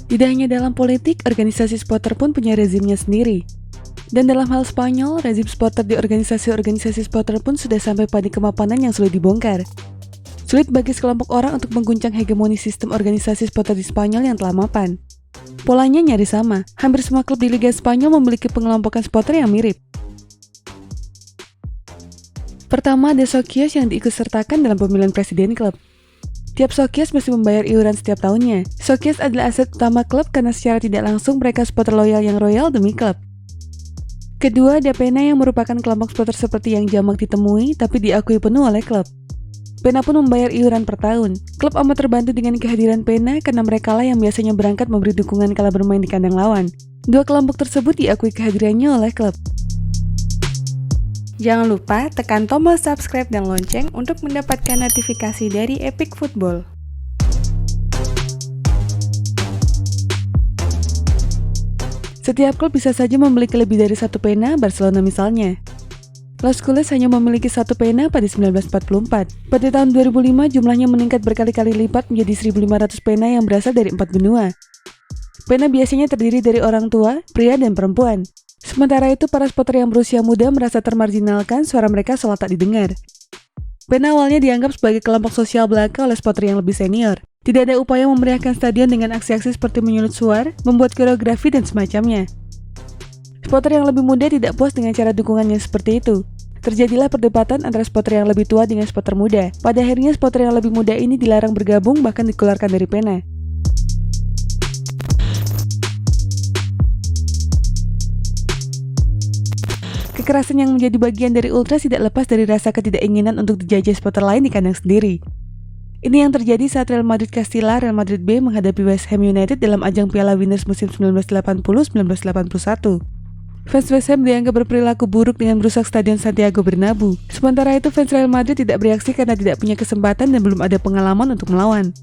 Tidak hanya dalam politik, organisasi supporter pun punya rezimnya sendiri. Dan dalam hal Spanyol, rezim supporter di organisasi-organisasi supporter pun sudah sampai pada kemapanan yang sulit dibongkar. Sulit bagi sekelompok orang untuk mengguncang hegemoni sistem organisasi supporter di Spanyol yang telah mapan. Polanya nyaris sama, hampir semua klub di Liga Spanyol memiliki pengelompokan supporter yang mirip. Pertama, ada socios yang diikutsertakan dalam pemilihan presiden klub. Tiap socios mesti membayar iuran setiap tahunnya. Socios adalah aset utama klub karena secara tidak langsung mereka supporter loyal yang royal demi klub. Kedua, ada pena yang merupakan kelompok supporter seperti yang jamak ditemui tapi diakui penuh oleh klub. Pena pun membayar iuran per tahun. Klub amat terbantu dengan kehadiran pena karena merekalah yang biasanya berangkat memberi dukungan kala bermain di kandang lawan. Dua kelompok tersebut diakui kehadirannya oleh klub. Jangan lupa tekan tombol subscribe dan lonceng untuk mendapatkan notifikasi dari Epic Football. Setiap klub bisa saja memiliki lebih dari satu pena, Barcelona misalnya. Los Culés hanya memiliki satu pena pada 1944. Pada tahun 2005 jumlahnya meningkat berkali-kali lipat menjadi 1.500 pena yang berasal dari 4 benua. Pena biasanya terdiri dari orang tua, pria, dan perempuan. Sementara itu, para supporter yang berusia muda merasa termarginalkan, suara mereka seolah tak didengar. Pena awalnya dianggap sebagai kelompok sosial belaka oleh supporter yang lebih senior. Tidak ada upaya memeriahkan stadion dengan aksi-aksi seperti menyulut suar, membuat koreografi, dan semacamnya. Supporter yang lebih muda tidak puas dengan cara dukungannya seperti itu. Terjadilah perdebatan antara supporter yang lebih tua dengan supporter muda. Pada akhirnya, supporter yang lebih muda ini dilarang bergabung, bahkan dikeluarkan dari pena. Kekerasan yang menjadi bagian dari ultras tidak lepas dari rasa ketidakinginan untuk dijajah supporter lain di kandang sendiri. Ini yang terjadi saat Real Madrid Castilla Real Madrid B menghadapi West Ham United dalam ajang Piala Winners musim 1980-1981. Fans West Ham dianggap berperilaku buruk dengan merusak Stadion Santiago Bernabeu. Sementara itu fans Real Madrid tidak bereaksi karena tidak punya kesempatan dan belum ada pengalaman untuk melawan.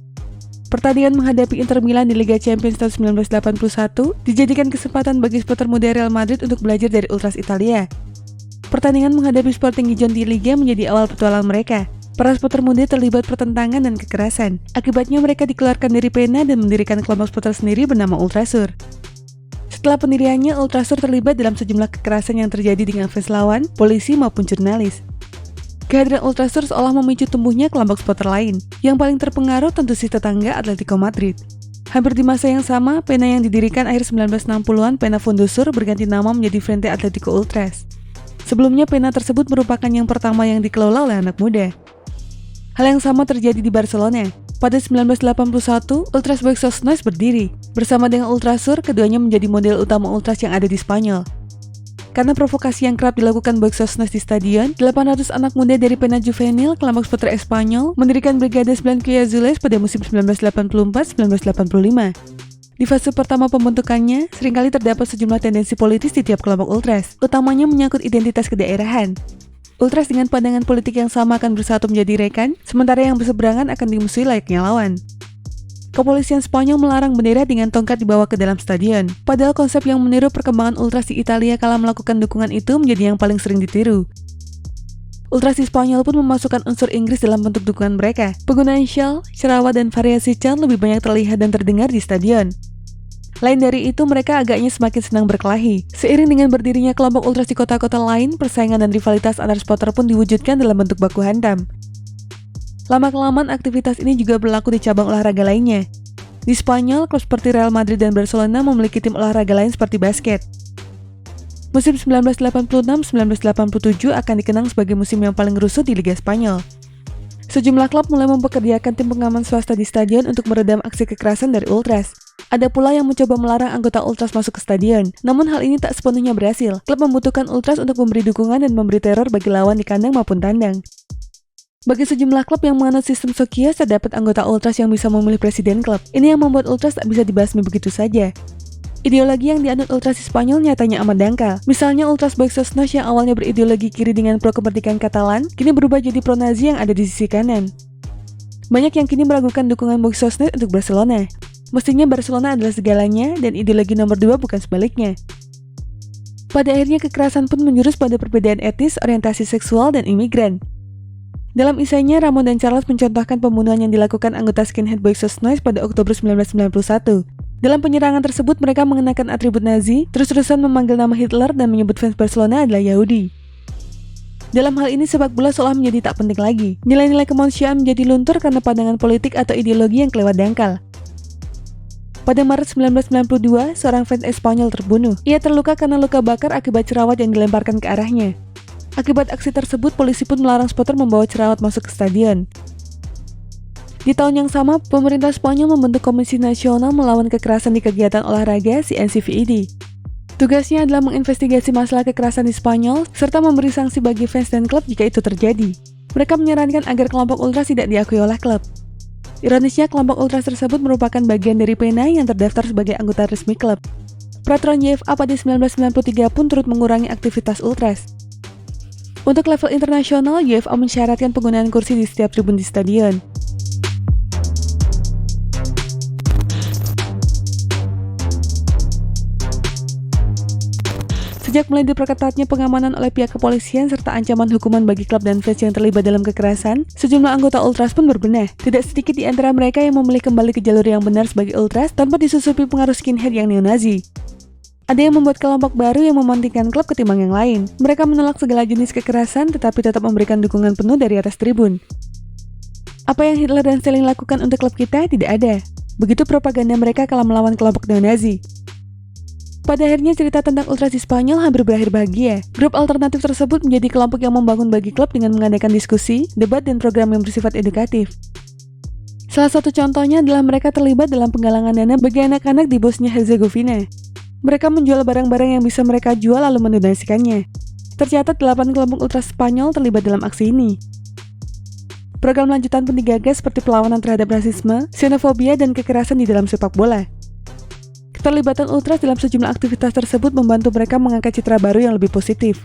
Pertandingan menghadapi Inter Milan di Liga Champions tahun 1981 dijadikan kesempatan bagi supporter muda Real Madrid untuk belajar dari ultras Italia. Pertandingan menghadapi Sporting Gijon di Liga menjadi awal petualang mereka. Para supporter muda terlibat pertentangan dan kekerasan. Akibatnya mereka dikeluarkan dari pena dan mendirikan kelompok supporter sendiri bernama Ultrasur. Setelah pendiriannya, Ultrasur terlibat dalam sejumlah kekerasan yang terjadi dengan fans lawan, polisi maupun jurnalis. Kehadiran Ultrasur seolah memicu tumbuhnya kelompok supporter lain. Yang paling terpengaruh tentu si tetangga Atletico Madrid. Hampir di masa yang sama, pena yang didirikan akhir 1960-an, Pena Fundusur, berganti nama menjadi Frente Atletico Ultras. Sebelumnya pena tersebut merupakan yang pertama yang dikelola oleh anak muda. Hal yang sama terjadi di Barcelona. Pada 1981, Ultras Boxos Noise berdiri. Bersama dengan Ultrasur, keduanya menjadi model utama ultras yang ada di Spanyol. Karena provokasi yang kerap dilakukan Boxos Noise di stadion, 800 anak muda dari pena juvenil, kelompok supporter Espanyol, mendirikan Brigada Blanquillo Azules pada musim 1984-1985. Di fase pertama pembentukannya, seringkali terdapat sejumlah tendensi politis di tiap kelompok ultras, utamanya menyangkut identitas kedaerahan. Ultras dengan pandangan politik yang sama akan bersatu menjadi rekan, sementara yang berseberangan akan dimusuhi layaknya lawan. Kepolisian Spanyol melarang bendera dengan tongkat dibawa ke dalam stadion, padahal konsep yang meniru perkembangan ultras di Italia kala melakukan dukungan itu menjadi yang paling sering ditiru. Ultras di Spanyol pun memasukkan unsur Inggris dalam bentuk dukungan mereka. Penggunaan syal, cerawat, dan variasi chant lebih banyak terlihat dan terdengar di stadion. Lain dari itu, mereka agaknya semakin senang berkelahi. Seiring dengan berdirinya kelompok ultras di kota-kota lain, persaingan dan rivalitas antar supporter pun diwujudkan dalam bentuk baku hantam. Lama-kelamaan aktivitas ini juga berlaku di cabang olahraga lainnya. Di Spanyol, klub seperti Real Madrid dan Barcelona memiliki tim olahraga lain seperti basket. Musim 1986-1987 akan dikenang sebagai musim yang paling rusuh di Liga Spanyol. Sejumlah klub mulai mempekerjakan tim pengaman swasta di stadion untuk meredam aksi kekerasan dari ultras. Ada pula yang mencoba melarang anggota ultras masuk ke stadion. Namun hal ini tak sepenuhnya berhasil. Klub membutuhkan ultras untuk memberi dukungan dan memberi teror bagi lawan di kandang maupun tandang. Bagi sejumlah klub yang menganut sistem socios, terdapat anggota ultras yang bisa memilih presiden klub. Ini yang membuat ultras tak bisa dibasmi begitu saja. Ideologi yang dianut ultras di Spanyol nyatanya amat dangkal. Misalnya Ultras Boxos Noise yang awalnya berideologi kiri dengan pro kemerdekaan Katalan, kini berubah jadi pro-Nazi yang ada di sisi kanan. Banyak yang kini meragukan dukungan Boxos Noise untuk Barcelona. Mestinya Barcelona adalah segalanya dan ideologi nomor 2 bukan sebaliknya. Pada akhirnya kekerasan pun menjurus pada perbedaan etnis, orientasi seksual, dan imigran. Dalam isainya, Ramon dan Charles mencontohkan pembunuhan yang dilakukan anggota skinhead Boxos Noise pada Oktober 1991. Dalam penyerangan tersebut, mereka mengenakan atribut Nazi, terus-terusan memanggil nama Hitler dan menyebut fans Barcelona adalah Yahudi. Dalam hal ini, sepak bola seolah menjadi tak penting lagi. Nilai-nilai kemanusiaan menjadi luntur karena pandangan politik atau ideologi yang kelewat dangkal. Pada Maret 1992, seorang fans Espanyol terbunuh. Ia terluka karena luka bakar akibat cerawat yang dilemparkan ke arahnya. Akibat aksi tersebut, polisi pun melarang supporter membawa cerawat masuk ke stadion. Di tahun yang sama, pemerintah Spanyol membentuk Komisi Nasional Melawan Kekerasan di Kegiatan Olahraga (CNCVID). Tugasnya adalah menginvestigasi masalah kekerasan di Spanyol, serta memberi sanksi bagi fans dan klub jika itu terjadi. Mereka menyarankan agar kelompok ultras tidak diakui oleh klub. Ironisnya, kelompok ultras tersebut merupakan bagian dari PENA yang terdaftar sebagai anggota resmi klub. Peraturan UEFA pada 1993 pun turut mengurangi aktivitas ultras. Untuk level internasional, UEFA mensyaratkan penggunaan kursi di setiap tribun di stadion. Sejak mulai diperketatnya pengamanan oleh pihak kepolisian serta ancaman hukuman bagi klub dan fans yang terlibat dalam kekerasan, sejumlah anggota ultras pun berbenah. Tidak sedikit di antara mereka yang memilih kembali ke jalur yang benar sebagai ultras tanpa disusupi pengaruh skinhead yang neo-Nazi. Ada yang membuat kelompok baru yang mementingkan klub ketimbang yang lain. Mereka menolak segala jenis kekerasan tetapi tetap memberikan dukungan penuh dari atas tribun. Apa yang Hitler dan Stalin lakukan untuk klub kita tidak ada. Begitu propaganda mereka kala melawan kelompok neo-Nazi. Pada akhirnya cerita tentang ultras di Spanyol hampir berakhir bahagia. Grup alternatif tersebut menjadi kelompok yang membangun bagi klub dengan mengadakan diskusi, debat, dan program yang bersifat edukatif. Salah satu contohnya adalah mereka terlibat dalam penggalangan dana bagi anak-anak di Bosnia-Herzegovina. Mereka menjual barang-barang yang bisa mereka jual lalu mendonasikannya. Tercatat 8 kelompok ultras Spanyol terlibat dalam aksi ini. Program lanjutan pun digagas seperti perlawanan terhadap rasisme, xenofobia, dan kekerasan di dalam sepak bola. Keterlibatan ultras dalam sejumlah aktivitas tersebut membantu mereka mengangkat citra baru yang lebih positif.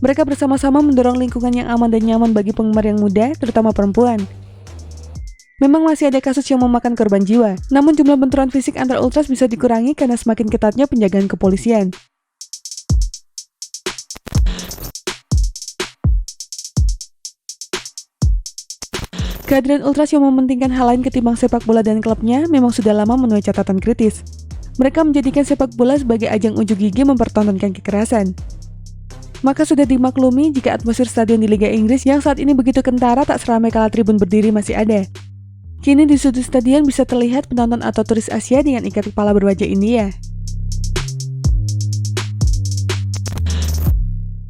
Mereka bersama-sama mendorong lingkungan yang aman dan nyaman bagi penggemar yang muda, terutama perempuan. Memang masih ada kasus yang memakan korban jiwa, namun jumlah benturan fisik antar ultras bisa dikurangi karena semakin ketatnya penjagaan kepolisian. Kehadiran ultras yang mementingkan hal lain ketimbang sepak bola dan klubnya memang sudah lama menuai catatan kritis. Mereka menjadikan sepak bola sebagai ajang unjuk gigi mempertontonkan kekerasan. Maka sudah dimaklumi jika atmosfer stadion di Liga Inggris yang saat ini begitu kentara tak seramai kala tribun berdiri masih ada. Kini di sudut stadion bisa terlihat penonton atau turis Asia dengan ikat kepala berwajah India.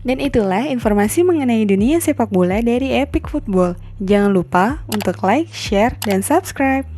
Dan itulah informasi mengenai dunia sepak bola dari Epic Football. Jangan lupa untuk like, share, dan subscribe.